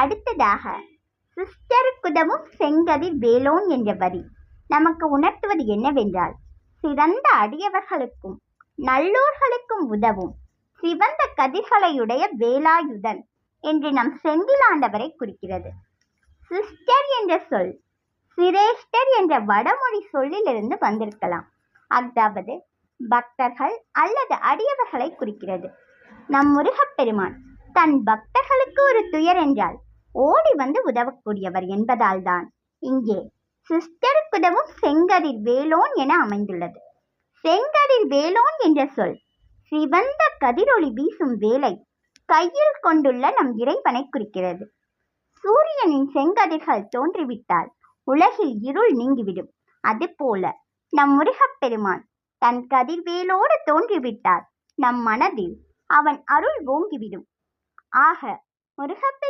அடுத்ததாக சிஸ்டருக்குதவும் செங்கதிர் வேலோன் என்ற வரி நமக்கு உணர்த்துவது என்னவென்றால், சிறந்த அடியவர்களுக்கும் நல்லோர்களுக்கும் உதவும் சிவந்த கதிர்களையுடைய வேலாயுதன் என்று நம் செந்திலாண்டவரை குறிக்கிறது. சிஸ்டர் என்ற சொல் சிரேஷ்டர் என்ற வடமொழி சொல்லிலிருந்து வந்திருக்கலாம். அதாவது பக்தர்கள் அல்லது அடியவர்களை குறிக்கிறது. நம் முருகப்பெருமான் தன் பக்தர்களுக்கு ஒரு துயர் என்றால் ஓடி வந்து உதவக்கூடியவர் என்பதால் தான் இங்கே சிஸ்டருக்குதவும் செங்கதிர் வேலோன் என அமைந்துள்ளது. செங்கதிர் வேலோன் என்ற சொல் சிவந்த கதிரொளி வீசும் வேலை கையில் கொண்டுள்ள நம் இறைவனை குறிக்கிறது. சூரியனின் செங்கதிர்கள் தோன்றிவிட்டால் உலகில் இருள் நீங்கிவிடும். அதுபோல நம் முருகப்பெருமான் தன் கதிர்வேலோடு தோன்றிவிட்டால் நம் மனதில் அவன் அருள் ஓங்கிவிடும். ஆக முருகப்பெருமான்